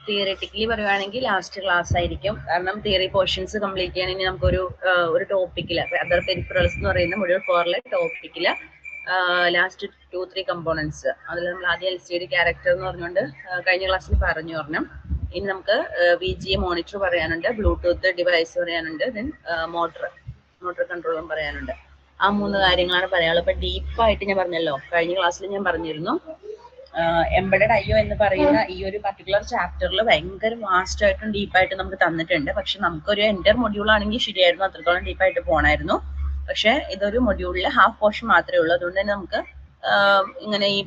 Theoretically പറയുവാണെങ്കിൽ last class ആയിരിക്കും. കാരണം തിയറി പോർഷൻസ് കംപ്ലീറ്റ് ചെയ്യണമെങ്കിൽ നമുക്കൊരു ഒരു ടോപ്പിക്കില് അതർ പെരിഫറൽസ് എന്ന് പറയുന്ന മൊഡ്യൂൾ 4 ടോപ്പിക്കില് ലാസ്റ്റ് 2-3 കമ്പോണൻസ് അതിൽ നമ്മൾ ആദ്യം LCD ക്യാരക്ടർ എന്ന് പറഞ്ഞുകൊണ്ട് കഴിഞ്ഞ ക്ലാസ്സിൽ പറഞ്ഞു പറഞ്ഞു. ഇനി നമുക്ക് VGA മോണിറ്റർ പറയാനുണ്ട്, ബ്ലൂടൂത്ത് ഡിവൈസ് പറയാനുണ്ട്, ദെൻ മോട്ടോർ കൺട്രോളും പറയാനുണ്ട്. ആ 3 കാര്യങ്ങളാണ് പറയാനുള്ളത്. അപ്പൊ ഡീപ്പായിട്ട് ഞാൻ പറഞ്ഞല്ലോ, കഴിഞ്ഞ ക്ലാസ്സിൽ ഞാൻ പറഞ്ഞിരുന്നു എംബഡഡ് IO എന്ന് പറയുന്ന ഈ ഒരു പർട്ടിക്കുലർ ചാപ്റ്ററിൽ ഭയങ്കര വാസ്റ്റ് ആയിട്ടും ഡീപ്പായിട്ടും നമുക്ക് തന്നിട്ടുണ്ട്. പക്ഷെ നമുക്കൊരു എൻ്റർ മൊഡ്യൂൾ ആണെങ്കിൽ ശരിയായിരുന്നു, അത്രത്തോളം ഡീപ്പായിട്ട് പോകണമായിരുന്നു. പക്ഷെ ഇതൊരു മൊഡ്യൂളിൽ ഹാഫ് പോർഷൻ മാത്രമേ ഉള്ളൂ. അതുകൊണ്ട് തന്നെ നമുക്ക് ഇങ്ങനെ ഈ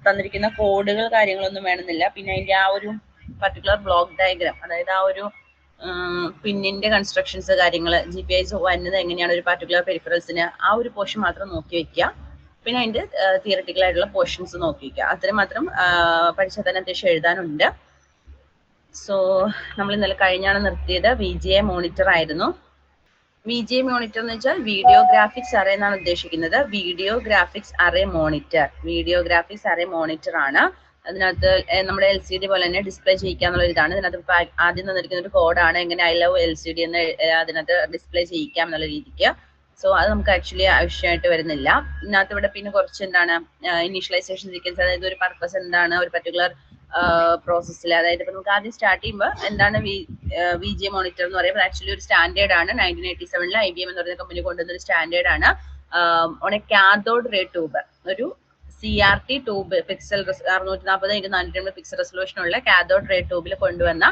തന്നിരിക്കുന്ന കോഡുകൾ കാര്യങ്ങളൊന്നും വേണമെന്നില്ല. പിന്നെ അതിന്റെ ആ ഒരു പർട്ടിക്കുലർ ബ്ലോക്ക് ഡയഗ്രാം, അതായത് ആ ഒരു പിന്നിന്റെ കൺസ്ട്രക്ഷൻസ് കാര്യങ്ങൾ GPIs വരുന്നത് എങ്ങനെയാണ് ഒരു പർട്ടിക്കുലർ പെരിഫറൽസിന്, ആ ഒരു പോർഷൻ മാത്രം നോക്കി വെക്കുക. പിന്നെ അതിന്റെ തിയററ്റിക്കൽ ആയിട്ടുള്ള പോർഷൻസ് നോക്കി വെക്കുക. അത്രയും മാത്രം പഠിച്ചാൽ തന്നെ അത്യാവശ്യം എഴുതാനുണ്ട്. സോ നമ്മൾ ഇന്നലെ കഴിഞ്ഞാണ് നിർത്തിയത്. VGA മോണിറ്റർ ആയിരുന്നു. VGA മോണിറ്റർ എന്ന് വെച്ചാൽ വീഡിയോ ഗ്രാഫിക്സ് അറേ എന്നാണ് ഉദ്ദേശിക്കുന്നത്. വീഡിയോ ഗ്രാഫിക്സ് അറേ മോണിറ്റർ ആണ്. അതിനകത്ത് നമ്മുടെ LCD പോലെ തന്നെ ഡിസ്പ്ലേ ചെയ്യിക്കാന്നുള്ള ഇതാണ്. ഇതിനകത്ത് ആദ്യം തന്നിരിക്കുന്ന ഒരു കോഡാണ് എങ്ങനെ I love LCD എന്ന് അതിനകത്ത് ഡിസ്പ്ലേ ചെയ്യിക്കാം എന്നുള്ള രീതിക്ക്. സോ അത് നമുക്ക് ആക്ച്വലി ആവശ്യമായിട്ട് വരുന്നില്ല. ഇതിനകത്ത് ഇവിടെ പിന്നെ കുറച്ച് എന്താണ് ഇനീഷ്യലൈസേഷൻ സീക്വൻസ്, അതായത് ഒരു പർപ്പസ് എന്താണ് ഒരു പർട്ടിക്കുലർ പ്രോസസ്സിൽ, അതായത് ഇപ്പൊ നമുക്ക് ആദ്യം സ്റ്റാർട്ട് ചെയ്യുമ്പോൾ എന്താണ് VGA മോണിറ്റർ എന്ന് പറയുമ്പോൾ ആക്ച്വലി ഒരു സ്റ്റാൻഡേർഡ് ആണ്. 1987 IBM എന്ന് പറയുന്ന കമ്പനി കൊണ്ടുവന്ന ഒരു സ്റ്റാൻഡേർഡ് ആണ്. On a cathode ray tube, ഒരു CRT tube, pixel 640x480 pixel resolution ഉള്ള കാഥോഡ് റേ ട്യൂബിൽ കൊണ്ടുവന്ന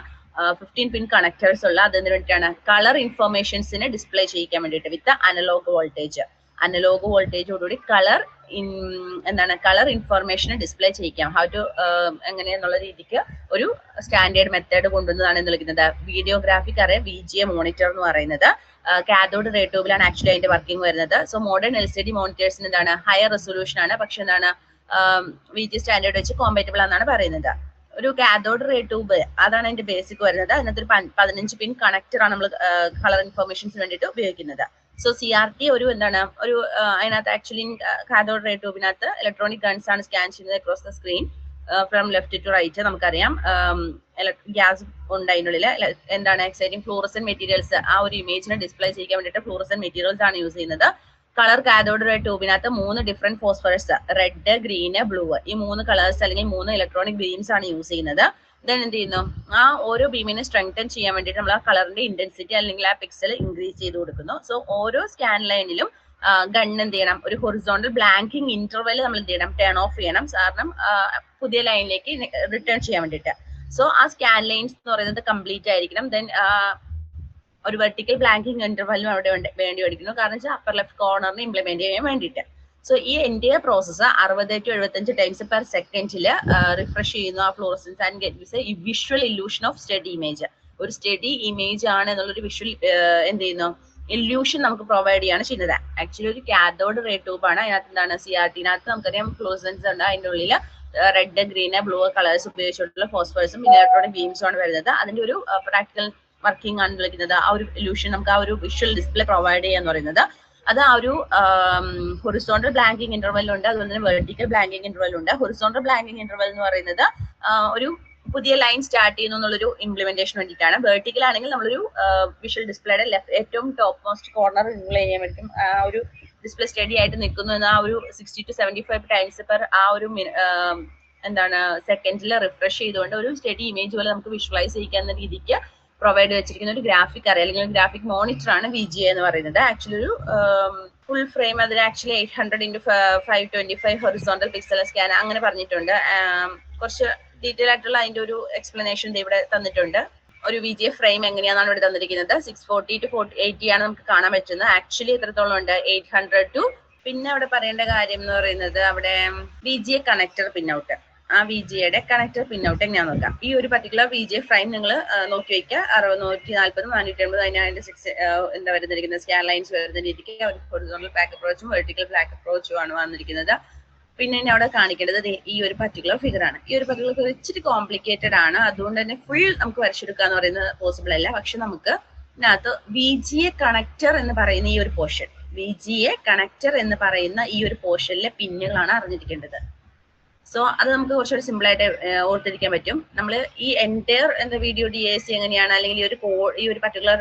15 പിൻ കണക്ടേഴ്സ് ഉള്ള, അതിന് വേണ്ടിയിട്ടാണ് കളർ ഇൻഫോർമേഷൻസിനെ ഡിസ്പ്ലേ ചെയ്യിക്കാൻ വേണ്ടിയിട്ട് വിത്ത് അനലോഗ് വോൾട്ടേജോടുകൂടി കളർ ഇൻഫോർമേഷനെ ഡിസ്പ്ലേ ചെയ്യിക്കാം. ഹൗ ടു എങ്ങനെയെന്നുള്ള രീതിക്ക് ഒരു സ്റ്റാൻഡേർഡ് മെത്തേഡ് കൊണ്ടുവന്നതാണ് എന്ന് വിളിക്കുന്നത് വീഡിയോഗ്രാഫിക് അറേ VGA മോണിറ്റർ എന്ന് പറയുന്നത്. കാഥോഡ് റേ ട്യൂബിലാണ് ആക്ച്വലി അതിന്റെ വർക്കിംഗ് വരുന്നത്. സോ മോഡേൺ LCD മോണിറ്റേഴ്സിന് എന്താണ് ഹയർ റെസൊല്യൂഷൻ ആണ്, പക്ഷെ എന്താണ് VGA സ്റ്റാൻഡേർഡ് വെച്ച് കോമ്പാറ്റബിൾ ആണെന്നാണ് പറയുന്നത്. ഒരു കാഥോഡ് റേ ട്യൂബ് അതാണ് അതിന്റെ ബേസിക് വരുന്നത്. അതിനകത്ത് ഒരു 15 പിൻ കണക്ടർ ആണ് നമ്മൾ കളർ ഇൻഫോർമേഷൻസിന് വേണ്ടിയിട്ട് ഉപയോഗിക്കുന്നത്. സോ CRT ഒരു എന്താണ് ഒരു അതിനകത്ത് ആക്ച്വലി കാഥോഡ് റേ ട്യൂബിനകത്ത് ഇലക്ട്രോണിക് ഗൺസ് ആണ് സ്കാൻ ചെയ്യുന്നത് across the screen from left to right. നമുക്കറിയാം ഗ്യാസ് ഉണ്ട് അതിനുള്ളിൽ. എന്താണ് എക്സൈറ്റിംഗ് ഫ്ലൂറസെന്റ് മെറ്റീരിയൽസ്, ആ ഒരു ഇമേജിനെ ഡിസ്പ്ലേ ചെയ്യാൻ വേണ്ടിയിട്ട് ഫ്ലൂറസെന്റ് മെറ്റീരിയൽസ് ആണ് യൂസ് ചെയ്യുന്നത്. കളർ കാഥോഡ് റേ ട്യൂബിനകത്ത് 3 different phosphorus, red, green, blue, ഈ 3 കളേഴ്സ് അല്ലെങ്കിൽ 3 ഇലക്ട്രോണിക് ബീംസ് ആണ് യൂസ് ചെയ്യുന്നത്. ദെൻ എന്ത് ചെയ്യുന്നു, ആ ഓരോ ബീമിനെ സ്ട്രെങ്തൻ ചെയ്യാൻ വേണ്ടിയിട്ട് നമ്മൾ ആ കളറിന്റെ ഇന്റൻസിറ്റി അല്ലെങ്കിൽ ആ പിക്സൽ ഇൻക്രീസ് ചെയ്ത് കൊടുക്കുന്നു. സോ ഓരോ സ്കാൻ ലൈനിലും ഗൺ എന്ത് ചെയ്യണം, ഒരു ഹൊറിസോണ്ടൽ ബ്ലാങ്കിങ് ഇന്റർവെൽ നമ്മൾ എന്ത് ചെയ്യണം, ടേൺ ഓഫ് ചെയ്യണം, കാരണം പുതിയ ലൈനിലേക്ക് റിട്ടേൺ ചെയ്യാൻ വേണ്ടിയിട്ട്. സോ ആ സ്കാൻ ലൈൻസ് എന്ന് പറയുന്നത് കംപ്ലീറ്റ് ആയിരിക്കണം. ദെൻ ഒരു വെർട്ടിക്കൽ ബ്ലാങ്കിങ് ഇന്റർവെല്ലും അവിടെ വേണ്ടി പഠിക്കുന്നു, കാരണം വെച്ചാൽ അപ്പർ ലെഫ്റ്റ് കോർണറിന് ഇംപ്ലിമെന്റ് ചെയ്യാൻ വേണ്ടിയിട്ട്. സോ ഈ entire process 60 to 75 times per സെക്കൻഡിൽ റിഫ്രഷ് ചെയ്യുന്നു ആ fluorescence and gets A visual illusion of study image. ഒരു സ്റ്റഡി ഇമേജ് ആണ് എന്നുള്ളൊരു വിഷ്വൽ എന്ത് ചെയ്യുന്നു, ഇല്യൂഷൻ നമുക്ക് പ്രൊവൈഡ് ചെയ്യാണ് ചെയ്യുന്നത്. ആക്ച്വലി ഒരു കാഥോഡ് റേ ട്യൂബ് ആണ്. അതിനകത്ത് എന്താണ് CRT-നകത്ത് നമുക്കറിയാം ഫ്ലൂറസൻസ് ഉണ്ട്, അതിൻ്റെ ഉള്ളിൽ റെഡ്, ഗ്രീൻ, ബ്ലൂ കളേഴ്സ് ഉപയോഗിച്ചിട്ടുള്ള ഫോസ്ഫറസും പിന്നെ ഇലക്ട്രോണിക് ബീംസും ആണ് വരുന്നത്. അതിന്റെ ഒരു പ്രാക്ടിക്കൽ വർക്കിംഗ് ആണ് വിളിക്കുന്നത്. ആ ഒരു ഇല്യൂഷൻ നമുക്ക് ആ ഒരു വിഷ്വൽ ഡിസ്പ്ലേ പ്രൊവൈഡ് ചെയ്യാന്ന് പറയുന്നത്. അത് ആ ഒരു ഹൊറിസോണ്ടൽ ബ്ലാങ്കിങ് ഇന്റർവെൽ ഉണ്ട്, അതുപോലെ തന്നെ വെർട്ടിക്കൽ ബ്ലാങ്കിങ് ഇന്റർവെൽ ഉണ്ട്. ഹൊറിസോണ്ടൽ ബ്ലാങ്കിങ് ഇന്റർവെൽ എന്ന് പറയുന്നത് ഒരു പുതിയ ലൈൻ സ്റ്റാർട്ട് ചെയ്യുന്നു എന്നുള്ളൊരു ഇംപ്ലിമെന്റേഷൻ വേണ്ടിയിട്ടാണ്. വെർട്ടിക്കൽ ആണെങ്കിൽ നമ്മളൊരു വിഷ്വൽ ഡിസ്പ്ലേയുടെ ഏറ്റവും ടോപ്പ് മോസ്റ്റ് കോർണർ റിംഗ് ചെയ്യാൻ പറ്റും. ആ ഒരു ഡിസ്പ്ലേ സ്റ്റഡി ആയിട്ട് നിൽക്കുന്നു എന്ന് ആ ഒരു 60 to 75 ടൈംസ് പെർ ആ ഒരു എന്താണ് സെക്കൻഡിൽ റിഫ്രഷ് ചെയ്തുകൊണ്ട് ഒരു സ്റ്റഡി ഇമേജ് പോലെ നമുക്ക് വിഷ്വലൈസ് ചെയ്യിക്കുന്ന രീതിക്ക് പ്രൊവൈഡ് വെച്ചിരിക്കുന്ന ഒരു ഗ്രാഫിക് അറേ അല്ലെങ്കിൽ ഗ്രാഫിക് മോണിറ്റർ ആണ് VGA എന്ന് പറയുന്നത്. ആക്ച്വലി ഒരു ഫുൾ ഫ്രെയിം അതിന് actually 800x525 horizontal pixel scan അങ്ങനെ പറഞ്ഞിട്ടുണ്ട്. കുറച്ച് ഡീറ്റെയിൽ ആയിട്ടുള്ള അതിന്റെ ഒരു എക്സ്പ്ലനേഷൻ ഇവിടെ തന്നിട്ടുണ്ട്. ഒരു VGA ഫ്രെയിം എങ്ങനെയാണെന്നാണ് ഇവിടെ തന്നിരിക്കുന്നത്. 640 to 480 ആണ് നമുക്ക് കാണാൻ പറ്റുന്നത്. ആക്ച്വലി എത്രത്തോളം ഉണ്ട്, 800 to. പിന്നെ അവിടെ പറയേണ്ട കാര്യം എന്ന് പറയുന്നത് അവിടെ VGA കണക്ടർ പിന്നൗട്ട്, ആ VGA കണക്ടർ പിന്നൗട്ട് എങ്ങനെയാണെന്ന് നോക്കാം. ഈ ഒരു പർട്ടിക്കുലർ VGA ഫ്രെയിം നിങ്ങൾ നോക്കി വയ്ക്കുക. 640, 480 അതിന്റെ 6 എന്താ വരുന്നിരിക്കുന്നത് സ്കാൻ ലൈൻസ് വരുന്ന രീതിക്ക് ഹൊറിസോണ്ടൽ ബാക്ക് അപ്രോച്ചും വെർട്ടിക്കൽ ബാക്ക് അപ്രോച്ചും ആണ് വന്നിരിക്കുന്നത്. പിന്നെ അവിടെ കാണിക്കേണ്ടത് ഈ ഒരു പർട്ടിക്കുലർ ഫിഗർ ആണ്. ഈ ഒരു പർട്ടിക്കുലർ ഫിഗർ ഇച്ചിരി കോംപ്ലിക്കേറ്റഡ് ആണ്, അതുകൊണ്ട് തന്നെ ഫുൾ നമുക്ക് വരച്ചെടുക്കുക എന്ന് പറയുന്നത് പോസിബിൾ അല്ല. പക്ഷെ നമുക്ക് ഇതിനകത്ത് VGA കണക്ടർ എന്ന് പറയുന്ന ഈ ഒരു പോർഷൻ, VGA കണക്ടർ എന്ന് പറയുന്ന ഈ ഒരു പോർഷനിലെ പിന്നുകളാണ് അറിഞ്ഞിരിക്കേണ്ടത്. സോ അത് നമുക്ക് കുറച്ചുകൂടി സിമ്പിൾ ആയിട്ട് ഓർത്തിരിക്കാൻ പറ്റും. നമ്മൾ ഈ എൻറ്റയർ എന്താ വീഡിയോ DAC എങ്ങനെയാണ്, അല്ലെങ്കിൽ ഈ ഒരു പർട്ടിക്കുലർ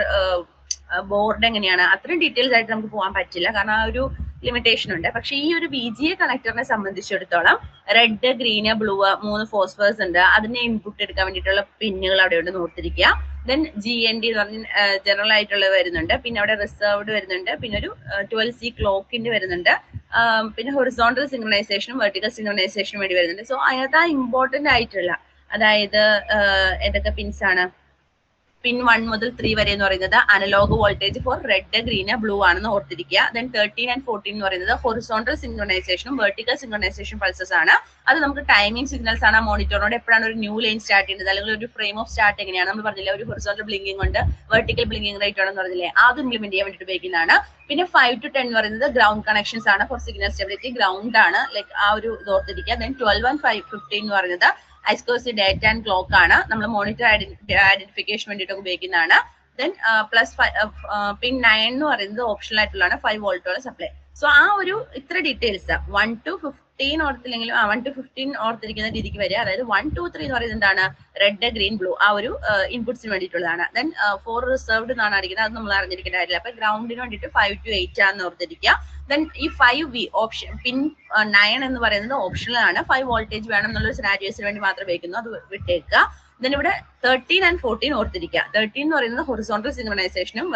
ബോർഡ് എങ്ങനെയാണ്, അത്രയും ഡീറ്റെയിൽസ് ആയിട്ട് നമുക്ക് പോകാൻ പറ്റില്ല, കാരണം ആ ഒരു ലിമിറ്റേഷൻ ഉണ്ട്. പക്ഷെ ഈ ഒരു VGA കണക്ടറിനെ സംബന്ധിച്ചിടത്തോളം റെഡ്, ഗ്രീന്, ബ്ലൂ 3 ഫോസ്ഫേഴ്സ് ഉണ്ട്. അതിനെ ഇൻപുട്ട് എടുക്കാൻ വേണ്ടിയിട്ടുള്ള പിന്നുകൾ അവിടെ ഉണ്ട്, ഓർത്തിരിക്കുക. ദെൻ GND എന്ന് പറഞ്ഞ ജനറൽ ആയിട്ടുള്ള വരുന്നുണ്ട്. പിന്നെ അവിടെ റിസർവ്ഡ് വരുന്നുണ്ട്. പിന്നെ ഒരു 12C ക്ലോക്കിന്റെ വരുന്നുണ്ട്. പിന്നെ ഹൊറിസോണ്ടൽ സിങ്ക്രണൈസേഷനും വെർട്ടിക്കൽ സിങ്ക്രണൈസേഷനും വേണ്ടി വരുന്നുണ്ട്. സോ അതിനകത്ത് ഇമ്പോർട്ടന്റ് ആയിട്ടുള്ള, അതായത് ഏതൊക്കെ പിൻസ് ആണ്, പിൻ 1 മുതൽ 3 വരെ എന്ന് പറയുന്നത് analogue voltage for red, green, blue ആണെന്ന് ഓർത്തിരിക്കുക. ദെൻ 13 and 14 എന്ന് പറയുന്നത് ഹൊറിസോണ്ടൽ സിങ്ക്രണൈസേഷനും വെർട്ടിക്കൽ സിങ്ക്രണൈസേഷൻ പൾസസ് ആണ്. അത് നമുക്ക് ടൈമിംഗ് സിഗ്നൽസ് ആണ്. മോണിറ്ററിനോട് എപ്പോഴാണ് ഒരു ന്യൂ ലൈൻ സ്റ്റാർട്ട് ചെയ്യുന്നത്, അല്ലെങ്കിൽ ഒരു ഫ്രെയിം ഓഫ് സ്റ്റാർട്ട് എങ്ങനെയാണ്, നമ്മൾ പറഞ്ഞില്ല ഒരു ഹൊറിസോണ്ടൽ ബ്ലിങ്കിങ് ഉണ്ട്, വെർട്ടിക്കൽ ബ്ലിങ്കിങ് റേറ്റ് ആണെന്ന് പറഞ്ഞില്ലേ, അത് ഇംപ്ലിമെന്റ് ചെയ്യാൻ വേണ്ടിയിട്ട് ഉപയോഗിക്കുന്നതാണ്. പിന്നെ 5 to 10 എന്ന് പറയുന്നത് ഗ്രൗണ്ട് കണക്ഷൻസ് ആണ് ഫോർ സിഗ്നൽ സ്റ്റെബിലിറ്റി, ഗ്രൗണ്ട് ആണ്, ലൈക്ക് ആ ഒരു ഇത് ഓർത്തിരിക്കുക. ദെൻ 12 and 15 എന്ന് പറയുന്നത് ഐസ്കോസി ഡേറ്റ് ആൻഡ് ക്ലോക്ക് ആണ്, നമ്മൾ മോണിറ്റർ ഐഡന്റിഫിക്കേഷൻ വേണ്ടിയിട്ട് ഉപയോഗിക്കുന്നതാണ്. ദെൻ പ്ലസ് പിൻ 9 എന്ന് പറയുന്നത് ഓപ്ഷണൽ ആയിട്ടുള്ളതാണ്, 5 വോൾട്ടോളം സപ്ലൈ. സോ ആ ഒരു ഇത്ര ഡീറ്റെയിൽസ് 1 to 15 ഓർത്തില്ലെങ്കിലും 1 to 15 ഓർത്തിരിക്കുന്ന രീതിക്ക് വരിക. അതായത് 1, 2, 3 എന്ന് പറയുന്നത് എന്താണ്, റെഡ്, ഗ്രീൻ, ബ്ലൂ ആ ഒരു ഇൻപുട്സിന് വേണ്ടിയിട്ടുള്ളതാണ്. ദെൻ 4 റിസർവ്ഡ് എന്നാണ് അടിക്കുന്നത്, അത് നമ്മൾ അറിഞ്ഞിരിക്കേണ്ട കാര്യമില്ല. അപ്പൊ ഗ്രൗണ്ടിന് വേണ്ടിയിട്ട് 5 to 8 ആണെന്ന് ഓർത്തിരിക്കുക. ദെൻ ഈ 5V ഓപ്ഷൻ പിൻ 9 എന്ന് പറയുന്നത് ഓപ്ഷണൽ ആണ്, 5 വോൾട്ടേജ് വേണം എന്നുള്ള സിനാരിയോസിന് വേണ്ടി മാത്രം ഉപയോഗിക്കുന്നു, അത് വിട്ടേക്കുക. ദെൻ ഇവിടെ 13 and 14 ഓർത്തിരിക്കുക. 13 എന്ന് പറയുന്നത് ഹൊറിസോണ്ടൽ സിങ്ക്രണൈസേഷനും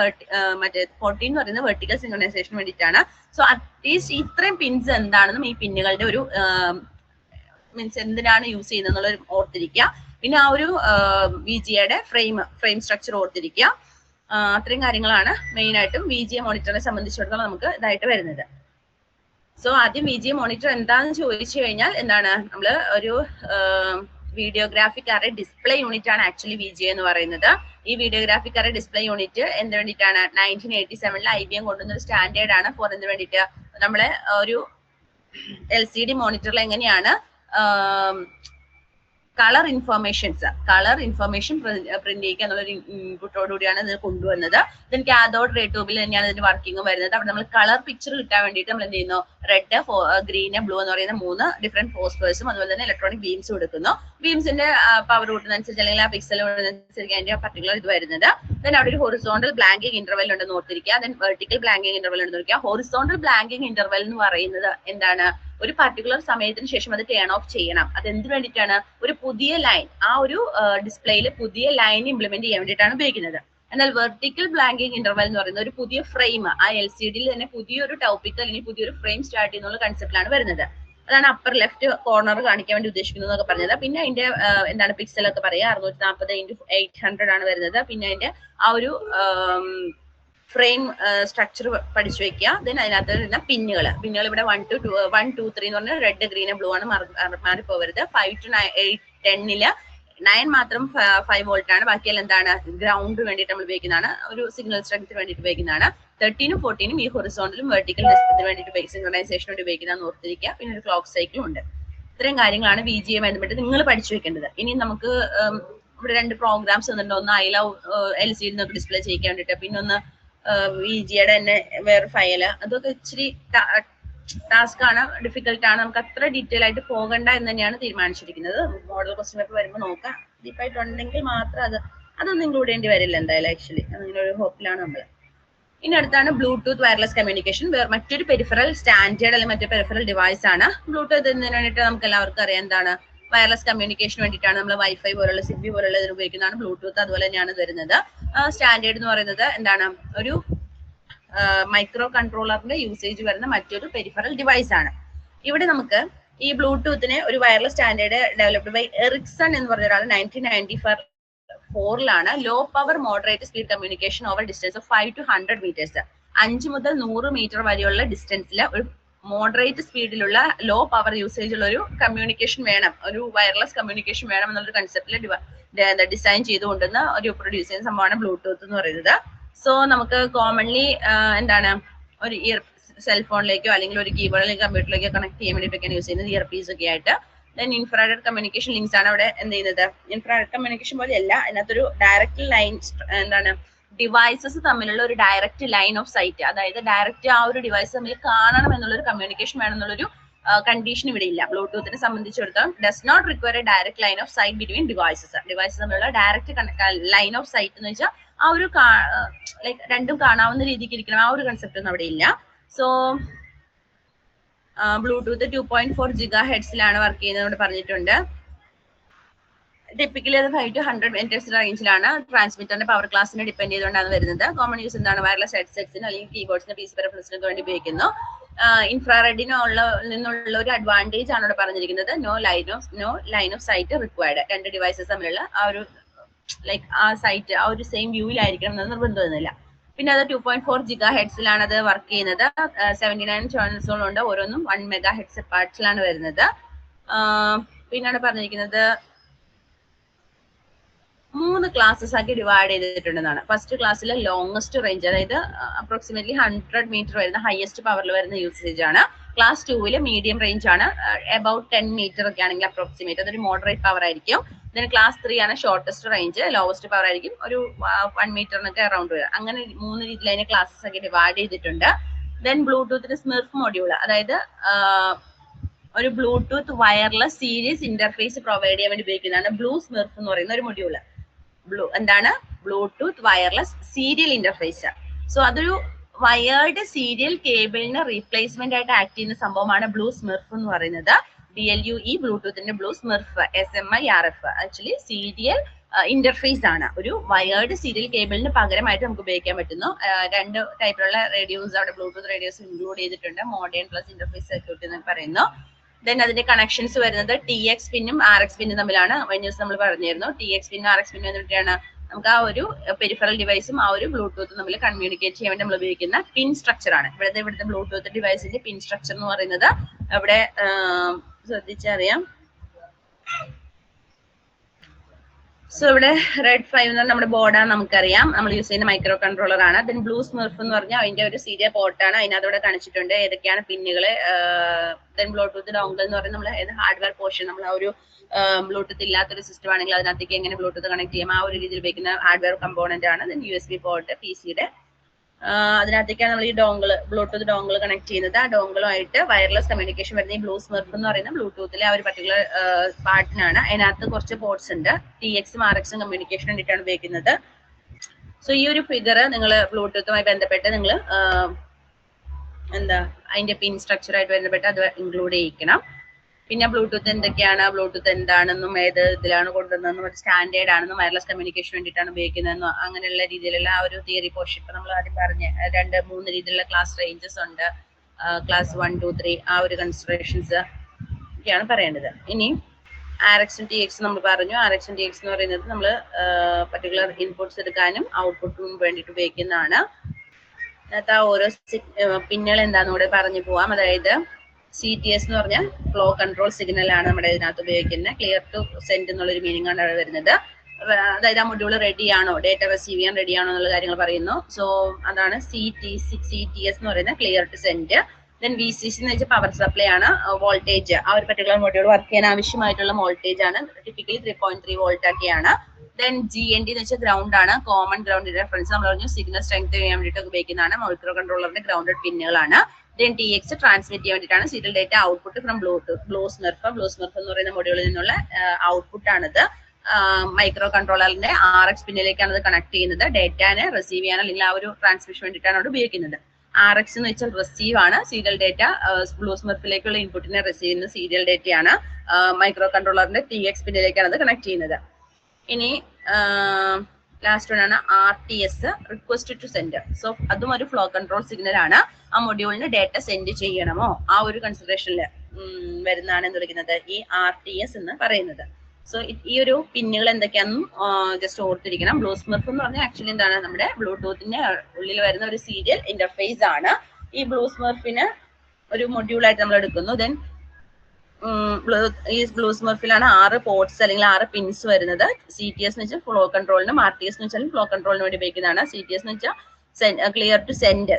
മറ്റേ 14 എന്ന് പറയുന്നത് വെർട്ടിക്കൽ സിങ്ക്രണൈസേഷനും വേണ്ടിയിട്ടാണ്. സോ അറ്റ്ലീസ്റ്റ് ഇത്രയും പിൻസ് എന്താണെന്നും ഈ പിന്നുകളുടെ ഒരു മീൻസ് എന്തിനാണ് യൂസ് ചെയ്യുന്നത് എന്നുള്ളത് ഓർത്തിരിക്കുക. പിന്നെ ആ ഒരു VGA ഫ്രെയിം സ്ട്രക്ചർ ഓർത്തിരിക്കുക. അത്രയും കാര്യങ്ങളാണ് മെയിൻ ആയിട്ടും VGA മോണിറ്ററിനെ സംബന്ധിച്ചിടത്തോളം നമുക്ക് ഇതായിട്ട് വരുന്നത്. സോ ആദ്യം VGA മോണിറ്റർ എന്താണെന്ന് ചോദിച്ചു കഴിഞ്ഞാൽ എന്താണ്, നമ്മൾ ഒരു വീഡിയോഗ്രാഫിക് അറേ ഡിസ്പ്ലേ യൂണിറ്റ് ആണ് ആക്ച്വലി VGA എന്ന് പറയുന്നത്. ഈ വീഡിയോഗ്രാഫിക് അറേ ഡിസ്പ്ലേ യൂണിറ്റ് എന്ത് വേണ്ടിയിട്ടാണ്, 1987 IBM കൊണ്ടുവന്ന ഒരു സ്റ്റാൻഡേർഡ് ആണ് ഫോർ എന്ത് വേണ്ടിയിട്ട്, നമ്മളെ ഒരു LCD മോണിറ്ററിൽ എങ്ങനെയാണ് കളർ ഇൻഫർമേഷൻ പ്രിന്റ് ചെയ്യുക എന്നുള്ളൊരു ഇൻപുട്ടോടുകൂടിയാണ് ഇത് കൊണ്ടുവന്നത്. ദെൻ കാഥോഡ് റേ ട്യൂബിൽ തന്നെയാണ് ഇതിന്റെ വർക്കിംഗ് വരുന്നത്. അവിടെ നമ്മൾ കളർ പിക്ചർ കിട്ടാൻ വേണ്ടിയിട്ട് നമ്മൾ എന്ത് ചെയ്യുന്നു, റെഡ്, ഗ്രീന്, ബ്ലൂ എന്ന് പറയുന്ന 3 ഡിഫറെന്റ് ഫോസ്ഫേഴ്സും അതുപോലെ തന്നെ ഇലക്ട്രോണിക് ബീംസ് കൊടുക്കുന്നു. ബീംസിന്റെ പവർ കൂട്ടുന്നതനുസരിച്ച് അല്ലെങ്കിൽ ആ പിക്സൽ അനുസരിച്ച് അതിന്റെ പർട്ടിക്കുലർ ഇത് വരുന്നത്. ദെൻ അവിടെ ഒരു ഹൊറിസോണ്ടൽ ബ്ലാങ്കിങ് ഇന്റർവെൽ ഉണ്ടെന്ന് ഓർത്തിരിക്കുക. ദെൻ വെർട്ടിക്കൽ ബ്ലാങ്കിങ് ഇന്റർവെൽ ഉണ്ടെന്ന് ഓർത്തിരിക്കുക. ഹൊറിസോണ്ടൽ ബ്ലാങ്കിങ് ഇന്റർവെൽ എന്ന് പറയുന്നത് എന്താണ്, ഒരു പർട്ടിക്കുലർ സമയത്തിന് ശേഷം അത് ടേൺ ഓഫ് ചെയ്യണം. അത് എന്തിനു വേണ്ടിയിട്ടാണ്, ഒരു പുതിയ ലൈൻ ആ ഒരു ഡിസ്പ്ലേയിൽ പുതിയ ലൈൻ ഇംപ്ലിമെന്റ് ചെയ്യാൻ വേണ്ടിയിട്ടാണ് ഉപയോഗിക്കുന്നത്. എന്നാൽ വെർട്ടിക്കൽ ബ്ലാങ്കിങ് ഇന്റർവെൽ എന്ന് പറയുന്നത് ഒരു പുതിയ ഫ്രെയിം, ആ LCDയിൽ തന്നെ പുതിയൊരു ടോപ്പിക് അല്ലെങ്കിൽ പുതിയൊരു ഫ്രെയിം സ്റ്റാർട്ട് ചെയ്യുന്ന കൺസെപ്റ്റിലാണ് വരുന്നത്. അതാണ് അപ്പർ ലെഫ്റ്റ് കോർണർ കാണിക്കാൻ വേണ്ടി ഉദ്ദേശിക്കുന്നത് എന്നൊക്കെ പറഞ്ഞത്. പിന്നെ അതിന്റെ എന്താണ് പിക്സൽ ഒക്കെ പറയുക 640 × 800 ആണ് വരുന്നത്. പിന്നെ അതിന്റെ ആ ഒരു ഫ്രെയിം സ്ട്രക്ചർ പഠിച്ചു വെക്കുക. ദെൻ അതിനകത്ത് വരുന്ന പിന്നുകൾ ഇവിടെ 1 to 3 എന്ന് പറഞ്ഞാൽ റെഡ്, ഗ്രീൻ, ബ്ലൂ ആണ്, മാറിപ്പോവരുത്. 5 to 8, 10 9 മാത്രം 5 വോൾട്ട് ആണ്, ബാക്കിയെല്ലാം എന്താണ് ഗ്രൗണ്ട് വേണ്ടിയിട്ട് നമ്മൾ ഉപയോഗിക്കുന്നതാണ്, ഒരു സിഗ്നൽ സ്ട്രെങ്ത്തിന് വേണ്ടിയിട്ട് ഉപയോഗിക്കുന്നതാണ്. 13 14 ഈ ഹൊറിസോണ്ടലും വെർട്ടിക്കൽ വേണ്ടിയിട്ട് സിങ്ക്രണൈസേഷൻ വേണ്ടി ഉപയോഗിക്കുന്നതെന്ന് ഓർത്തിരിക്കുക. പിന്നെ ഒരു ക്ലോക്ക് സൈക്കിളും ഉണ്ട്. ഇത്രയും കാര്യങ്ങളാണ് VGA ബന്ധപ്പെട്ട് നിങ്ങൾ പഠിച്ചു വെക്കേണ്ടത്. ഇനി നമുക്ക് ഇവിടെ 2 പ്രോഗ്രാംസ് വന്നിട്ടുണ്ട്. ഒന്ന് ഐ ലവ് LCD നമുക്ക് ഡിസ്പ്ലേ ചെയ്യിക്കാൻ വേണ്ടിയിട്ട്, പിന്നെ ഒന്ന് VGA തന്നെ വേറെ ഫയല്. അതൊക്കെ ഇച്ചിരി ടാസ്ക് ആണ്, ഡിഫിക്കൽട്ട് ആണ്. നമുക്ക് അത്ര ഡീറ്റെയിൽ ആയിട്ട് പോകണ്ട എന്ന് തന്നെയാണ് തീരുമാനിച്ചിരിക്കുന്നത്. മോഡൽ ക്വസ്റ്റ്യൻ പേപ്പർ വരുമ്പോൾ നോക്കാം, ഡീപ്പായിട്ടുണ്ടെങ്കിൽ മാത്രം അതൊന്നും ഇൻക്ലൂഡ് ചെയ്യേണ്ടി വരില്ല എന്തായാലും. ആക്ച്വലി അങ്ങനെ ഒരു ഹോപ്പിലാണ് നമ്മൾ. ഇനി അടുത്താണ് ബ്ലൂടൂത്ത് വയർലെസ് കമ്മ്യൂണിക്കേഷൻ. മറ്റൊരു പെരിഫറൽ സ്റ്റാൻഡേർഡ് അല്ലെങ്കിൽ മറ്റൊരു പെരിഫറൽ ഡിവൈസ് ആണ്. ബ്ലൂടൂത്ത് എന്നതിന് വേണ്ടിയിട്ട് നമുക്ക് എല്ലാവർക്കും അറിയാം എന്താണ്, വയർലെസ് കമ്മ്യൂണിക്കേഷൻ വേണ്ടിയിട്ടാണ് നമ്മൾ വൈഫൈ പോലുള്ള സിഗ്ബി പോലുള്ള ഇതിന് ഉപയോഗിക്കുന്നതാണ് ബ്ലൂടൂത്ത്. അതുപോലെ തന്നെയാണ് വരുന്നത്. സ്റ്റാൻഡേർഡ് എന്ന് പറയുന്നത് എന്താണ്, ഒരു മൈക്രോ കൺട്രോളറിന്റെ യൂസേജ് വരുന്ന മറ്റൊരു പെരിഫറൽ ഡിവൈസ് ആണ്. ഇവിടെ നമുക്ക് ഈ ബ്ലൂടൂത്തിനെ ഒരു wireless standard developed by Ericsson എന്ന് പറഞ്ഞ ഒരാൾ 1994 low power moderate speed communication over distance of 5 to 100 metres, 5 മുതൽ 100 മീറ്റർ വരെയുള്ള ഡിസ്റ്റൻസിൽ ഒരു മോഡറേറ്റ് സ്പീഡിലുള്ള ലോ പവർ യൂസേജ് ഉള്ള ഒരു കമ്മ്യൂണിക്കേഷൻ വേണം, ഒരു വയർലെസ് കമ്മ്യൂണിക്കേഷൻ വേണം എന്നുള്ളൊരു കൺസെപ്റ്റിൽ ഡിസൈൻ ചെയ്തുകൊണ്ടുവന്ന ഒരു പ്രൊഡ്യൂസ് ചെയ്യുന്ന സംഭവമാണ് ബ്ലൂടൂത്ത് എന്ന് പറയുന്നത്. സോ നമുക്ക് കോമൺലി എന്താണ്, ഒരു സെൽഫോണിലേക്കോ അല്ലെങ്കിൽ ഒരു കീബോർഡിലേക്കോ കമ്പ്യൂട്ടറിലേക്കോ കണക്ട് ചെയ്യാൻ വേണ്ടിയിട്ടൊക്കെയാണ് യൂസ് ചെയ്യുന്നത്, ഇയർപീസ് ഒക്കെ ആയിട്ട്. ദെൻ ഇൻഫ്രാറെഡ് കമ്മ്യൂണിക്കേഷൻ ലിങ്ക്സ് ആണ് അവിടെ എന്ത് ചെയ്യുന്നത്. ഇൻഫ്രാറെഡ് കമ്മ്യൂണിക്കേഷൻ പോലെയല്ല, അതിനകത്തൊരു ഡയറക്റ്റ് ലൈൻ എന്താണ്, ഡിവൈസസ് തമ്മിലുള്ള ഒരു ഡയറക്റ്റ് ലൈൻ ഓഫ് സൈറ്റ്, അതായത് ഡയറക്റ്റ് ആ ഒരു ഡിവൈസ് തമ്മിൽ കാണണം എന്നുള്ളൊരു കമ്മ്യൂണിക്കേഷൻ വേണം എന്നുള്ളൊരു കണ്ടീഷൻ ഇവിടെ ഇല്ല. ബ്ലൂടൂത്തിനെ സംബന്ധിച്ചിടത്തോളം does not require a direct line of sight between devices. Devices തമ്മിലുള്ള ഡയറക്റ്റ് ലൈൻ ഓഫ് സൈറ്റ് എന്ന് വെച്ചാൽ ആ ഒരു ലൈക്ക് രണ്ടും കാണാവുന്ന രീതിക്ക് ഇരിക്കണം, ആ ഒരു കൺസെപ്റ്റ് ഒന്നും അവിടെ ഇല്ല. സോ ബ്ലൂടൂത്ത് 2.4 GHz വർക്ക് ചെയ്യുന്നത് പറഞ്ഞിട്ടുണ്ട്. ടിപ്പിക്കലി അത് 5 to 100 meters റേഞ്ചിലാണ്. ട്രാൻസ്മിറ്ററിന്റെ പവർ ക്ലാസിനെ ഡിപ്പെൻഡ് ചെയ്തുകൊണ്ടാണ് വരുന്നത്. കോമൺ യൂസ് എന്താണ്? വയർലെസ് ഹെഡ്സെറ്റ്സിന് അല്ലെങ്കിൽ കീബോർഡ്സിന് PC പെർഫറൻസിനൊക്കെ വേണ്ടി ഉപയോഗിക്കുന്നു. നിന്നുള്ള ഒരു അഡ്വാൻറ്റേജ് ആണ് ഇവിടെ പറഞ്ഞിരിക്കുന്നത്. No line of sight required. രണ്ട് ഡിവൈസസ് തമ്മിലുള്ള ആ ഒരു ലൈക്ക് ആ സൈറ്റ് ആ ഒരു സെയിം വ്യൂവിലായിരിക്കണം എന്ന് നിർബന്ധമൊന്നുമില്ല. പിന്നെ അത് 2.4 GHz അത് വർക്ക് ചെയ്യുന്നത്. 79 ചാനൽസുകളുണ്ട്, ഓരോന്നും 1 MHz പാർട്സിലാണ് വരുന്നത്. പിന്നാണ് പറഞ്ഞിരിക്കുന്നത് 3 ക്ലാസ്സസ് ആക്കി ഡിവൈഡ് ചെയ്തിട്ടുണ്ടെന്നാണ്. ഫസ്റ്റ് ക്ലാസ്സിൽ ലോങ്സ്റ്റ് റേഞ്ച്, അതായത് അപ്രോക്സിമേറ്റ്ലി 100 മീറ്റർ വരുന്ന ഹയസ്റ്റ് പവറിൽ വരുന്ന യൂസേജ് ആണ്. ക്ലാസ് 2 മീഡിയം റേഞ്ച് ആണ്, അബൌട്ട് 10 മീറ്റർ ഒക്കെ ആണെങ്കിൽ അപ്രോക്സിമേറ്റ്, അതൊരു മോഡറേറ്റ് പവർ ആയിരിക്കും. ദെൻ ക്ലാസ് 3 ആണ് ഷോർട്ടസ്റ്റ് റേഞ്ച്, ലോവസ്റ്റ് പവർ ആയിരിക്കും, ഒരു 1 മീറ്ററിനൊക്കെ അറൌണ്ട് വരും. അങ്ങനെ 3 രീതിയിൽ അതിനെ ക്ലാസ്സസ് ആക്കി ഡിവൈഡ് ചെയ്തിട്ടുണ്ട്. ദെൻ ബ്ലൂടൂത്തിന് സ്മിർഫ് മൊഡ്യൂൾ, അതായത് ഒരു Bluetooth wireless series interface provide ചെയ്യാൻ വേണ്ടി ഉപയോഗിക്കുന്നതാണ് ബ്ലൂ സ്മിർഫ് എന്ന് പറയുന്ന ഒരു മൊഡ്യൂള്. എന്താണ്? Bluetooth wireless serial interface. So അതൊരു വയേർഡ് സീരിയൽ കേബിളിന് റീപ്ലേസ്മെന്റ് ആയിട്ട് ആക്ട് ചെയ്യുന്ന സംഭവമാണ് ബ്ലൂ സ്മിർഫ് എന്ന് പറയുന്നത്. BLUE, ബ്ലൂടൂത്തിന്റെ blue, SMiRF SMIRF, actually serial interface ആണ്. ഒരു വയേർഡ് സീരിയൽ കേബിളിന് പകരമായിട്ട് നമുക്ക് ഉപയോഗിക്കാൻ പറ്റുന്നു. 2 ടൈപ്പിലുള്ള റേഡിയോസ് അവിടെ ബ്ലൂടൂത്ത് റേഡിയോസ് ഇൻക്ലൂഡ് ചെയ്തിട്ടുണ്ട്. മോഡേൺ പ്ലസ് ഇന്റർഫേസ് സർക്യൂട്ട് എന്ന് പറയുന്നു. ദെൻ അതിന്റെ കണക്ഷൻസ് വരുന്നത് TX പിന്നും RX പിന്നും തമ്മിലാണ്. വെന്യൂസ് നമ്മൾ പറഞ്ഞിരുന്നു. TX പിന്നും RX പിന്നും എന്നിട്ടാണ് നമുക്ക് ആ ഒരു പെരിഫറൽ ഡിവൈസും ആ ഒരു ബ്ലൂടൂത്തും തമ്മിൽ കമ്മ്യൂണിക്കേറ്റ് ചെയ്യാൻ വേണ്ടി നമ്മൾ ഉപയോഗിക്കുന്ന പിൻ സ്ട്രക്ചർ ആണ്. ഇവിടുത്തെ ബ്ലൂടൂത്ത് ഡിവൈസിന്റെ പിൻ സ്ട്രക്ചർ എന്ന് പറയുന്നത് ഇവിടെ ശ്രദ്ധിച്ചറിയാം. സോ ഇവിടെ റെഡ് 5 എന്ന് പറഞ്ഞാൽ നമ്മുടെ ബോർഡാണ്, നമുക്കറിയാം. നമ്മൾ യൂസ് ചെയ്യുന്ന മൈക്രോ കൺട്രോളർ ആണ്. ദെൻ ബ്ലൂ സ്മിർഫ് എന്ന് പറഞ്ഞാൽ അതിന്റെ ഒരു സീരിയൽ പോർട്ടാണ്, അതിനകത്തോടെ കാണിച്ചിട്ടുണ്ട് ഏതൊക്കെയാണ് പിന്നുകള്. ദെൻ ബ്ലൂടൂത്ത് ഡോങ്കിൾ എന്ന് പറയുന്നത് നമ്മൾ ഹാർഡ്വെയർ പോർഷൻ, നമ്മൾ ആ ഒരു ബ്ലൂടൂത്ത് ഇല്ലാത്തൊരു സിസ്റ്റം ആണെങ്കിൽ അതിനകത്തേക്ക് എങ്ങനെ ബ്ലൂടൂത്ത് കണക്ട് ചെയ്യാം ആ ഒരു രീതിയിൽ ഉപയോഗിക്കുന്ന ഹാർഡ്വെയർ കമ്പോണന്റ് ആണ്. ദെൻ USB പോർട്ട് PC-യുടെ, അതിനകത്തേക്കാണ് നമ്മൾ ഈ ബ്ലൂടൂത്ത് ഡോങ്കിൾ കണക്ട് ചെയ്യുന്നത്. ആ ഡോങ്കിളുമായിട്ട് വയർലെസ് കമ്മ്യൂണിക്കേഷൻ വരുന്ന ഈ ബ്ലൂ സ്മിർഫ് എന്ന് പറയുന്ന ബ്ലൂടൂത്തിലെ ആ ഒരു പർട്ടിക്കുലർ പാർട്ടിനാണ്. അതിനകത്ത് കുറച്ച് പോർട്സ് ഉണ്ട്. TX-ഉം RX-ഉം കമ്മ്യൂണിക്കേഷൻ വേണ്ടിയിട്ടാണ് ഉപയോഗിക്കുന്നത്. സോ ഈ ഒരു ഫിഗർ നിങ്ങൾ ബ്ലൂടൂത്തുമായി ബന്ധപ്പെട്ട് നിങ്ങൾ അതിന്റെ പിൻ സ്ട്രക്ചറായിട്ട് ബന്ധപ്പെട്ട് അത് ഇൻക്ലൂഡ് ചെയ്യിക്കണം. പിന്നെ ബ്ലൂടൂത്ത് എന്തൊക്കെയാണ്, ബ്ലൂടൂത്ത് എന്താണെന്നും ഏത് ഇതിലാണ് കൊണ്ടുവന്നതെന്നും ഒരു സ്റ്റാൻഡേർഡ് ആണെന്നും വയർലെസ് കമ്മ്യൂണിക്കേഷൻ വേണ്ടിയിട്ടാണ് ഉപയോഗിക്കുന്നതെന്നും അങ്ങനെയുള്ള രീതിയിലുള്ള ആ ഒരു തിയറി പോർഷൻ ഇപ്പൊ നമ്മൾ ആദ്യം പറഞ്ഞ 2-3 രീതിയിലുള്ള ക്ലാസ് റേഞ്ചസ് ഉണ്ട്. ക്ലാസ് 1, 2, 3 ആ ഒരു കൺസിഡറേഷൻസ് ഒക്കെയാണ് പറയേണ്ടത്. ഇനി RX-ഉം TX-ഉം നമ്മൾ പറഞ്ഞു. RX-ഉം TX എന്ന് പറയുന്നത് നമ്മൾ പർട്ടിക്കുലർ ഇൻപുട്സ് എടുക്കാനും ഔട്ട്പുട്ടിനും വേണ്ടിയിട്ട് ഉപയോഗിക്കുന്നതാണ്. അതിനകത്ത് ആ ഓരോ പിന്നുകൾ എന്താന്ന് കൂടെ പറഞ്ഞു പോവാം. അതായത് CTS എന്ന് പറഞ്ഞാൽ ഫ്ലോ കൺട്രോൾ സിഗ്നൽ ആണ് നമ്മുടെ ഇതിനകത്ത് ഉപയോഗിക്കുന്നത്. ക്ലിയർ ടു സെൻഡ് എന്നുള്ളൊരു മീനിങ് ആണ് അവിടെ വരുന്നത്. അതായത് ആ മൊഡ്യൂൾ റെഡി ആണോ, ഡേറ്റ റിസീവ് ചെയ്യാൻ റെഡി ആണോ എന്നുള്ള കാര്യങ്ങൾ പറയുന്നു. സോ അതാണ് CTS എന്ന് പറയുന്നത്, clear to send. Then VCC എന്ന് വെച്ചാൽ പവർ സപ്ലൈ ആണ്. വോൾട്ടേജ്, ആ ഒരു പർട്ടിക്കുലർ മൊഡ്യൂൾ വർക്ക് ചെയ്യാൻ ആവശ്യമായിട്ടുള്ള വോൾട്ടേജ് ആണ്. ടിപ്പിക്കലി 3.3 വോൾട്ട് ഒക്കെയാണ്. ദെൻ GND എന്ന് വെച്ചാൽ ഗ്രൗണ്ട് ആണ്, കോമൺ ഗ്രൗണ്ട് റെഫറൻസ്. നമ്മൾ പറഞ്ഞു സിഗ്നൽ സ്ട്രെങ്ത് ചെയ്യാൻ വേണ്ടിയിട്ട് ഉപയോഗിക്കുന്നതാണ്. മൈക്രോ കൺട്രോളറിന്റെ ഗ്രൗണ്ടഡ് പിന്നുകളാണ്. ദെൻ TX ട്രാൻസ്മിറ്റ് ചെയ്യാൻ വേണ്ടിയിട്ടാണ്. Serial data output from blue SMiRF എന്ന് പറയുന്ന മൊഡ്യൂളിൽ നിന്നുള്ള ഔട്ട്പുട്ട് ആണിത്. മൈക്രോ കൺട്രോളറിന്റെ RX പിന്നിലേക്കാണ് ഇത് കണക്ട് ചെയ്യുന്നത്. ഡേറ്റാനെ റിസീവ് ചെയ്യാൻ അല്ലെങ്കിൽ ആ ഒരു ട്രാൻസ്മിഷൻ വേണ്ടിയിട്ടാണ് അവിടെ ഉപയോഗിക്കുന്നത്. RX എന്ന് വെച്ചാൽ റിസീവ് ആണ്. സീരിയൽ ഡേറ്റ ബ്ലൂ സ്മിർഫിലേക്കുള്ള ഇൻപുട്ടിനെ റിസീവ് ചെയ്യുന്ന സീരിയൽ ഡേറ്റയാണ്. മൈക്രോ കൺട്രോളറിന്റെ TX പിന്നിലേക്കാണ് അത് കണക്ട് ചെയ്യുന്നത്. ഇനി ലാസ്റ്റ് വൺ ആണ് RTS, request to send. So അതും ഒരു ഫ്ലോ കൺട്രോൾ സിഗ്നൽ ആണ്. ആ മൊഡ്യൂളിന് ഡേറ്റ സെൻഡ് ചെയ്യണമോ ആ ഒരു കൺസിഡറേഷനിൽ വരുന്നതാണ് എന്ന് വിളിക്കുന്നത് ഈ RTS എന്ന് പറയുന്നത്. സോ ഈ ഒരു പിന്നുകൾ എന്തൊക്കെയാണെന്നും ജസ്റ്റ് ഓർത്തിരിക്കണം. ബ്ലൂ സ്മിർഫ് എന്ന് പറഞ്ഞാൽ ആക്ച്വലി എന്താണ്, നമ്മുടെ ബ്ലൂടൂത്തിന്റെ ഉള്ളിൽ വരുന്ന ഒരു സീരിയൽ ഇന്റർഫേസ് ആണ്. ഈ ബ്ലൂ സ്മിർഫിന് ഒരു മൊഡ്യൂളായിട്ട് നമ്മൾ എടുക്കുന്നു. ദെൻ ഈ ബ്ലൂ സ്മിർഫിലാണ് 6 പോർട്സ് അല്ലെങ്കിൽ 6 പിൻസ് വരുന്നത്. CTS എന്ന് വെച്ചാൽ ഫ്ലോ കൺട്രോളിനും RTS എന്ന് വെച്ചാൽ ഫ്ലോ കൺട്രോളിന് വേണ്ടി ഉപയോഗിക്കുന്നതാണ്. CTS എന്ന് വെച്ചാൽ ക്ലിയർ ടു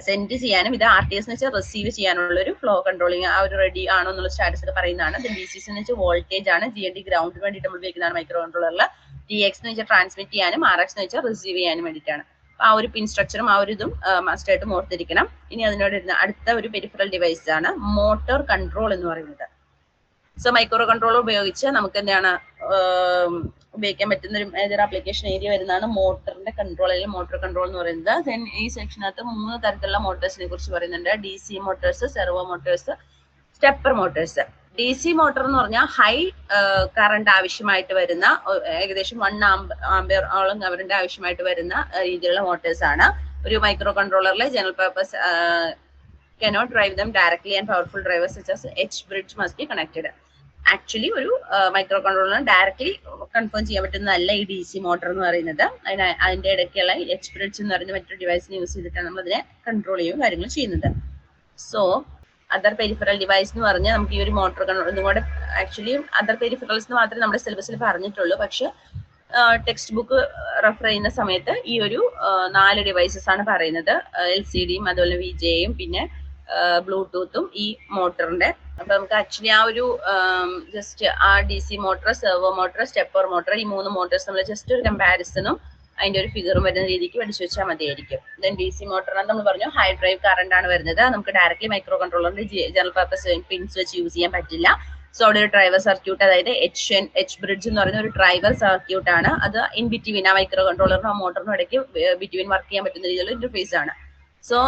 സെൻഡ് ചെയ്യാനും, ഇത് RTS എന്ന് വെച്ചാൽ റിസീവ് ചെയ്യാനുള്ള ഒരു ഫ്ലോ കൺട്രോളിങ് ആ ഒരു റെഡി ആണോ എന്നുള്ള സ്റ്റാറ്റസ് ഒക്കെ പറയുന്നതാണ്. VCC എന്ന് വെച്ചാൽ വോൾട്ടേജ് ആണ്. GND ഗ്രൗണ്ടിന് വേണ്ടിയിട്ട് നമ്മൾ ഉപയോഗിക്കുന്നതാണ് മൈക്രോ കൺട്രോളറിൽ. TX എന്ന് വെച്ചാൽ ട്രാൻസ്മിറ്റ് ചെയ്യാനും, RX എന്ന് വെച്ചാൽ റിസീവ് ചെയ്യാനും വേണ്ടിയിട്ടാണ്. ആ ഒരു പിൻ സ്ട്രക്ചറും ആ ഒരു ഇതും മസ്റ്റ് ആയിട്ടും ഓർത്തിരിക്കണം. ഇനി അതിനോട് അടുത്ത ഒരു പെരിഫറൽ ഡിവൈസ് ആണ് മോട്ടോർ കൺട്രോൾ എന്ന് പറയുന്നത്. സോ മൈക്രോ കൺട്രോളർ ഉപയോഗിച്ച് നമുക്ക് എന്താണ് ഉപയോഗിക്കാൻ പറ്റുന്ന ഒരു മേജർ ആപ്ലിക്കേഷൻ ഏരിയ വരുന്നതാണ് മോട്ടറിന്റെ കൺട്രോൾ അല്ലെങ്കിൽ മോട്ടോർ കൺട്രോൾ എന്ന് പറയുന്നത്. ദെൻ ഈ സെക്ഷനകത്ത് 3 തരത്തിലുള്ള മോട്ടോഴ്സിനെ കുറിച്ച് പറയുന്നുണ്ട്. DC Motors, servo Motors, stepper Motors. DC motor എന്ന് പറഞ്ഞാൽ ഹൈ കറണ്ട് ആവശ്യമായിട്ട് വരുന്ന ഏകദേശം 1 ആംപിയർ ഓളം കറണ്ട് ആവശ്യമായിട്ട് വരുന്ന രീതിയിലുള്ള മോട്ടോഴ്സ് ആണ്. ഒരു മൈക്രോ കൺട്രോളറിലെ general purpose cannot drive them directly and powerful drivers such as H bridge must be connected. Actually ഒരു മൈക്രോ കൺട്രോളറിന് ഡയറക്ട്ലി കൺഫേം ചെയ്യാൻ പറ്റുന്നതല്ല ഈ DC മോട്ടോർ എന്ന് പറയുന്നത്. അതിന്റെ ഇടയ്ക്കുള്ള H bridge എന്ന് പറയുന്ന മറ്റൊരു ഡിവൈസിനെ യൂസ് ചെയ്തിട്ടാണ് നമ്മൾ അതിനെ കൺട്രോൾ ചെയ്യുകയും കാര്യങ്ങൾ ചെയ്യുന്നത്. സോ അതർ പെരിഫറൽ ഡിവൈസ് എന്ന് പറഞ്ഞാൽ നമുക്ക് ഈ ഒരു മോട്ടോർ കൺട്രോൾ ഇതുകൂടെ ആക്ച്വലി അതർ പെരിഫറൽസ് എന്ന് മാത്രമേ നമ്മുടെ സിലബസിൽ പറഞ്ഞിട്ടുള്ളൂ. പക്ഷെ ടെക്സ്റ്റ് ബുക്ക് റെഫർ ചെയ്യുന്ന സമയത്ത് ഈ ഒരു 4 ഡിവൈസസ് ആണ് പറയുന്നത്. LCDയും അതുപോലെ VGAയും പിന്നെ ബ്ലൂടൂത്തും ഈ മോട്ടറിന്റെ. അപ്പൊ നമുക്ക് ആക്ച്വലി ആ ഒരു ജസ്റ്റ് ആ DC motor, servo motor, stepper motor, ഈ 3 മോട്ടോഴ്സ് നമ്മൾ ജസ്റ്റ് ഒരു കമ്പാരിസണും അതിന്റെ ഒരു ഫിഗറും വരുന്ന രീതിക്ക് പഠിച്ചു വെച്ചാൽ മതിയായിരിക്കും. ദെൻ DC മോട്ടറിനകത്ത് നമ്മൾ പറഞ്ഞു ഹൈ ഡ്രൈവ് കറണ്ട് ആണ് വരുന്നത്. നമുക്ക് ഡയറക്റ്റ്ലി മൈക്രോ കൺട്രോളറിന്റെ ജനറൽ പർപ്പസ് പിൻസ് വെച്ച് യൂസ് ചെയ്യാൻ പറ്റില്ല. സോ അവിടെ ഒരു ഡ്രൈവർ സർക്യൂട്ട്, അതായത് H ബ്രിഡ്ജ് എന്ന് പറയുന്ന ഒരു ഡ്രൈവർ സർക്യൂട്ട് ആണ്. അത് ഇൻ ബിറ്റ്വീൻ ആ മൈക്രോ കൺട്രോളറിനും ആ മോട്ടറിനും ഇടയ്ക്ക് ബിറ്റ്വീൻ വർക്ക് ചെയ്യാൻ പറ്റുന്ന രീതിയിലുള്ള ഇന്റർഫേസ് ആണ്. സോ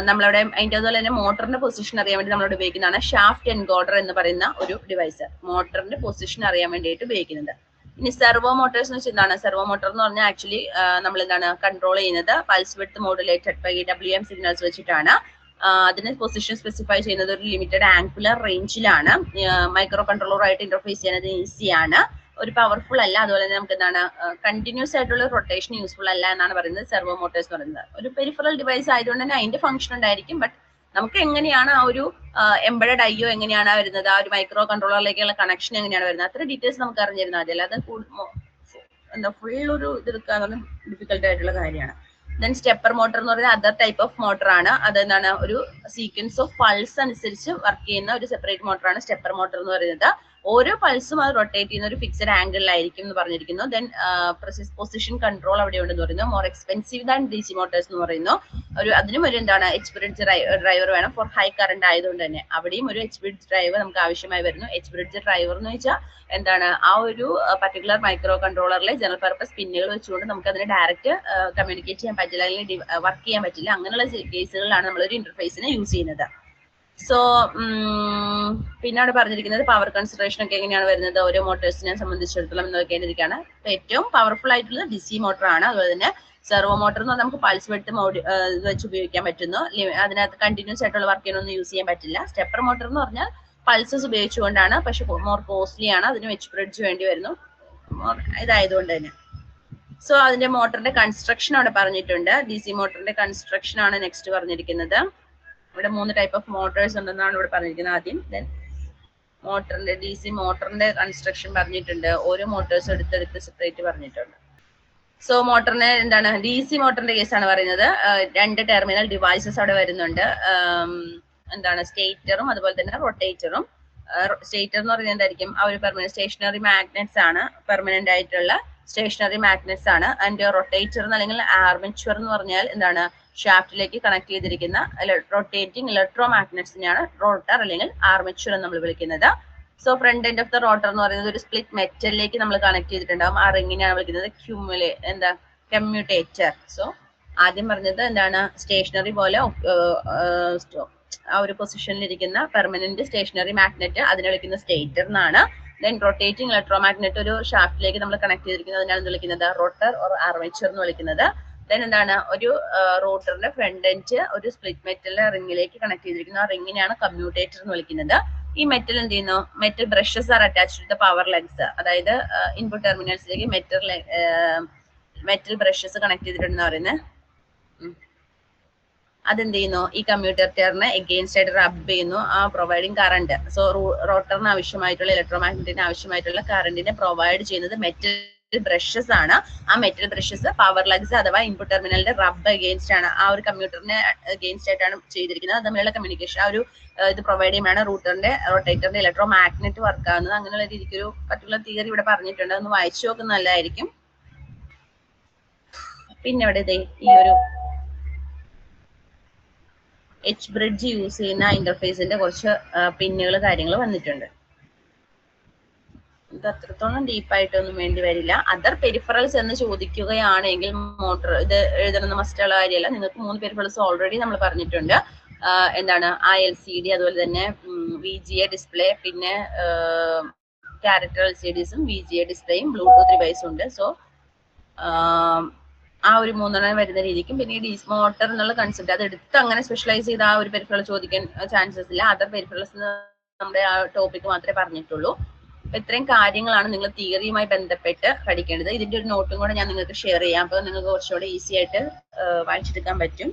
നമ്മളവിടെ അതിന്റെ അതുപോലെ തന്നെ മോട്ടറിന്റെ പൊസിഷൻ അറിയാൻ വേണ്ടി നമ്മളോട് ഉപയോഗിക്കുന്നതാണ് ഷാഫ്റ്റ് എൻകോഡർ എന്ന് പറയുന്ന ഒരു ഡിവൈസ്. മോട്ടറിന്റെ പൊസിഷൻ അറിയാൻ വേണ്ടിയിട്ട് ഉപയോഗിക്കുന്നത്. ഇനി സെർവോ മോട്ടോഴ്സ് എന്ന് വെച്ചാൽ എന്താണ്? സെർവോ മോട്ടോർ എന്ന് പറഞ്ഞാൽ ആക്ച്വലി നമ്മൾ എന്താണ് കൺട്രോൾ ചെയ്യുന്നത് pulse width modulated by WM signals വെച്ചിട്ടാണ്. അതിന് പൊസിഷൻ സ്പെസിഫൈ ചെയ്യുന്നത് ഒരു ലിമിറ്റഡ് ആംഗുലർ റേഞ്ചിലാണ്. മൈക്രോ കൺട്രോളറുമായിട്ട് ഇന്റർഫേസ് ചെയ്യുന്നത് ഈസിയാണ്, ഒരു പവർഫുൾ അല്ല. അതുപോലെ തന്നെ നമുക്ക് എന്താണ് കണ്ടിന്യൂസ് ആയിട്ടുള്ള റൊട്ടേഷൻ യൂസ്ഫുൾ അല്ല എന്നാണ് പറയുന്നത് സെർവോ മോട്ടോഴ്സ് എന്ന് പറയുന്നത്. ഒരു പെരിഫറൽ ഡിവൈസ് ആയതുകൊണ്ട് തന്നെ അതിന്റെ ഫംഗ്ഷൻ ഉണ്ടായിരിക്കും. ബട്ട് നമുക്ക് എങ്ങനെയാണ് ആ ഒരു എംബഡഡ് IO എങ്ങനെയാണ് വരുന്നത്, ആ ഒരു മൈക്രോ കൺട്രോളറിലേക്കുള്ള കണക്ഷൻ എങ്ങനെയാണ് വരുന്നത്, അത്ര ഡീറ്റെയിൽസ് നമുക്ക് അറിഞ്ഞിരുന്നാൽ മതി. അല്ലാതെ എന്താ ഫുൾ ഒരു ഇതെടുക്കുക എന്ന് ഡിഫിക്കൽട്ട് ആയിട്ടുള്ള കാര്യമാണ്. ദെൻ സ്റ്റെപ്പർ മോട്ടർ എന്ന് പറയുന്നത് അതർ ടൈപ്പ് ഓഫ് മോട്ടർ ആണ്. അതെന്താണ് ഒരു സീക്വൻസ് ഓഫ് പൾസ് അനുസരിച്ച് വർക്ക് ചെയ്യുന്ന ഒരു സെപ്പറേറ്റ് മോട്ടറാണ് സ്റ്റെപ്പർ മോട്ടർ എന്ന് പറയുന്നത്. ഓരോ പൾസും അത് റൊട്ടേറ്റ് ചെയ്യുന്ന ഒരു ഫിക്സഡ് ആംഗിളിലായിരിക്കും എന്ന് പറഞ്ഞിരിക്കുന്നു. ദെൻ പൊസിഷൻ കൺട്രോൾ അവിടെ ഉണ്ടെന്ന് പറയുന്നു. More expensive than DC Motors എന്ന് പറയുന്നു. അതിനും ഒരു എന്താണ് H bridge ഡ്രൈവർ വേണം ഫോർ ഹൈ കറണ്ട് ആയതുകൊണ്ട് തന്നെ അവിടെയും ഒരു H bridge ഡ്രൈവർ നമുക്ക് ആവശ്യമായി വരുന്നു. H bridge ഡ്രൈവർ എന്ന് വെച്ചാൽ എന്താണ് ആ ഒരു പർട്ടിക്കുലർ മൈക്രോ കൺട്രോളറിലെ ജനറൽ പർപ്പസ് പിന്നുകൾ വെച്ചുകൊണ്ട് നമുക്ക് അതിനെ ഡയറക്റ്റ് കമ്മ്യൂണിക്കേറ്റ് ചെയ്യാൻ പറ്റില്ല, അല്ലെങ്കിൽ വർക്ക് ചെയ്യാൻ പറ്റില്ല. അങ്ങനെയുള്ള കേസുകളിലാണ് നമ്മളൊരു ഇന്റർഫേസിനെ യൂസ് ചെയ്യുന്നത്. സോ പിന്നെ അവിടെ പറഞ്ഞിരിക്കുന്നത് പവർ കൺസിഡറേഷൻ ഒക്കെ എങ്ങനെയാണ് വരുന്നത് ഓരോ മോട്ടോഴ്സിനെ സംബന്ധിച്ചിടത്തോളം എന്നൊക്കെയാണ്. ഏറ്റവും പവർഫുൾ ആയിട്ടുള്ള DC മോട്ടർ ആണ്. അതുപോലെ തന്നെ സെർവോ മോട്ടർ എന്ന് പറഞ്ഞാൽ നമുക്ക് പൾസ് വിഡ്ത്ത് വെച്ച് ഉപയോഗിക്കാൻ പറ്റുന്നു. അതിനകത്ത് കണ്ടിന്യൂസ് ആയിട്ടുള്ള വർക്കിനൊന്നും യൂസ് ചെയ്യാൻ പറ്റില്ല. സ്റ്റെപ്പർ മോട്ടർ എന്ന് പറഞ്ഞാൽ പൾസസ് ഉപയോഗിച്ചുകൊണ്ടാണ്, പക്ഷെ മോർ കോസ്റ്റ്ലി ആണ്. അതിന് H bridge വേണ്ടി വരുന്നു ഇതായതുകൊണ്ട് തന്നെ. സോ അതിന്റെ മോട്ടറിന്റെ കൺസ്ട്രക്ഷൻ അവിടെ പറഞ്ഞിട്ടുണ്ട്. DC മോട്ടറിന്റെ കൺസ്ട്രക്ഷൻ ആണ് നെക്സ്റ്റ് പറഞ്ഞിരിക്കുന്നത്. ഇവിടെ 3 ടൈപ്പ് ഓഫ് മോട്ടോഴ്സ് ഉണ്ടെന്നാണ് ഇവിടെ പറഞ്ഞിരിക്കുന്നത് ആദ്യം. ദെൻ മോട്ടറിന്റെ DC മോട്ടറിന്റെ കൺസ്ട്രക്ഷൻ പറഞ്ഞിട്ടുണ്ട്. ഓരോ മോട്ടോഴ്സും എടുത്തെടുത്ത് സെപ്പറേറ്റ് പറഞ്ഞിട്ടുണ്ട്. സോ മോട്ടറിന് എന്താണ് DC മോട്ടറിന്റെ കേസാണ് പറയുന്നത്. 2 ടെർമിനൽ ഡിവൈസസ് അവിടെ വരുന്നുണ്ട്. എന്താണ് സ്റ്റേറ്ററും അതുപോലെ തന്നെ റൊട്ടേറ്ററും. സ്റ്റേറ്റർ എന്ന് പറയുന്നത് എന്തായിരിക്കും? ആ ഒരു പെർമനന്റ് സ്റ്റേഷനറി മാഗ്നറ്റ്സ് ആണ്, പെർമനന്റ് ആയിട്ടുള്ള സ്റ്റേഷനറി മാഗ്നറ്റ്സ് ആണ്. അതിന്റെ റൊട്ടേറ്റർ അല്ലെങ്കിൽ ആർമേച്ചർ എന്ന് പറഞ്ഞാൽ എന്താണ് ഷാഫ്റ്റിലേക്ക് കണക്ട് ചെയ്തിരിക്കുന്ന റൊട്ടേറ്റിംഗ് ഇലക്ട്രോ മാഗ്നറ്റ്സിനെയാണ് റോട്ടർ അല്ലെങ്കിൽ ആർമേച്ചർ എന്ന് നമ്മൾ വിളിക്കുന്നത്. So front end of the rotor എന്ന് പറയുന്നത് ഒരു സ്പ്ലിറ്റ് മെറ്റലിലേക്ക് നമ്മൾ കണക്ട് ചെയ്തിട്ടുണ്ടാവും. ആ റിങ്ങിനെയാണ് വിളിക്കുന്നത് കമ്മ്യൂട്ടേറ്റർ. സോ ആദ്യം പറഞ്ഞത് എന്താണ് സ്റ്റേഷനറി പോലെ ആ ഒരു പൊസിഷനിൽ ഇരിക്കുന്ന പെർമനന്റ് സ്റ്റേഷനറി മാഗ്നറ്റ് അതിനെ വിളിക്കുന്ന സ്റ്റേറ്റർ എന്നാണ്. ദെൻ റൊട്ടേറ്റിംഗ് ഇലക്ട്രോ മാഗ്നറ്റ് ഒരു ഷാഫ്റ്റിലേക്ക് നമ്മൾ കണക്ട് ചെയ്തിരിക്കുന്നത് അതിനാണ് വിളിക്കുന്നത് റോട്ടർ ഓർ ആർമേച്ചർ എന്ന് വിളിക്കുന്നത്. ദെൻ എന്താണ് ഒരു റോട്ടറിന്റെ ഫ്രണ്ട് എൻഡ് ഒരു സ്പ്ലിറ്റ് മെറ്റലിന്റെ റിങ്ങിലേക്ക് കണക്ട് ചെയ്തിരിക്കുന്നു. ആ റിങ്ങിനെയാണ് കമ്മ്യൂട്ടേറ്റർ എന്ന് വിളിക്കുന്നത്. ഈ മെറ്റൽ എന്ത് ചെയ്യുന്നു? Metal brushes are attached to the power legs. അതായത് ഇൻപുട്ട് ടെർമിനൽസിലേക്ക് മെറ്റൽ ബ്രഷസ് കണക്ട് ചെയ്തിട്ടുണ്ടെന്ന് പറയുന്നത്. അതെന്ത് ചെയ്യുന്നു? ഈ കമ്മ്യൂട്ടേറ്ററിനെ എഗെയിൻസ്റ്റ് ആയിട്ട് റബ് ചെയ്യുന്നു, ആ പ്രൊവൈഡിങ് കറണ്ട്. സോ റോട്ടറിന് ആവശ്യമായിട്ടുള്ള ഇലക്ട്രോമാഗ്നറ്റിന് ആവശ്യമായിട്ടുള്ള കറണ്ടിനെ പ്രൊവൈഡ് ചെയ്യുന്നത് മെറ്റൽ ബ്രഷസ് ആണ്. ആ മെറ്റൽ ബ്രഷസ് പവർ ലെഗ്സ് അഥവാ ഇൻപുട്ട് ടെർമിനലിന്റെ റബ്ബ് അഗെയിൻസ്റ്റ് ആണ്, ആ ഒരു കമ്പ്യൂട്ടറിനെ അഗെയിൻസ്റ്റ് ആയിട്ടാണ് ചെയ്തിരിക്കുന്നത്. അത് തമ്മിലുള്ള കമ്മ്യൂണിക്കേഷൻ ആ ഒരു ഇത് പ്രൊവൈഡ് ചെയ്യുമ്പോഴാണ് റോട്ടേറ്ററിന്റെ ഇലക്ട്രോ മാഗ്നറ്റ് വർക്ക് ആകുന്നത്. അങ്ങനെയുള്ള രീതിക്ക് ഒരു പർട്ടിക്കുലർ തിയറി ഇവിടെ പറഞ്ഞിട്ടുണ്ട്. ഒന്ന് വായിച്ചു നോക്കുന്നത് നല്ലതായിരിക്കും. പിന്നെ ഇവിടെ ഈ ഒരു എച്ച് ബ്രിഡ്ജ് യൂസ് ചെയ്യുന്ന ഇന്റർഫേസിന്റെ കുറച്ച് പിന്നുകൾ കാര്യങ്ങൾ വന്നിട്ടുണ്ട്. ഇത് അത്രത്തോളം ഡീപ്പായിട്ടൊന്നും വേണ്ടി വരില്ല. അതർ പെരിഫറൽസ് എന്ന് ചോദിക്കുകയാണെങ്കിൽ മോട്ടോർ ഇത് എഴുതണമെന്ന് മസ്റ്റുള്ള കാര്യമല്ല. നിങ്ങൾക്ക് 3 പെരിഫറൽസ് ഓൾറെഡി നമ്മൾ പറഞ്ഞിട്ടുണ്ട്. എന്താണ് LCD, അതുപോലെ തന്നെ VGA ഡിസ്പ്ലേ, പിന്നെ ക്യാരക്ടർ LCDസും VGA ഡിസ്പ്ലേയും ബ്ലൂടൂത്ത് ഡിവൈസും ഉണ്ട്. സോ ആ ഒരു 3 വരുന്ന രീതിക്കും പിന്നെ ഈ മോട്ടർ എന്നുള്ള കൺസെപ്റ്റ് അത് എടുത്ത് അങ്ങനെ സ്പെഷ്യലൈസ് ചെയ്ത് ആ ഒരു പെരിഫറൽ ചോദിക്കാൻ ചാൻസസ് ഇല്ല. അതർ പെരിഫറൽസ് നമ്മുടെ ആ ടോപ്പിക് മാത്രമേ പറഞ്ഞിട്ടുള്ളൂ. ഇത്രയും കാര്യങ്ങളാണ് നിങ്ങൾ തിയറിയുമായി ബന്ധപ്പെട്ട് പഠിക്കേണ്ടത്. ഇതിന്റെ ഒരു നോട്ടും കൂടെ ഞാൻ നിങ്ങൾക്ക് ഷെയർ ചെയ്യാം. അപ്പോൾ നിങ്ങൾക്ക് കുറച്ചുകൂടെ ഈസി ആയിട്ട് വായിച്ചെടുക്കാൻ പറ്റും.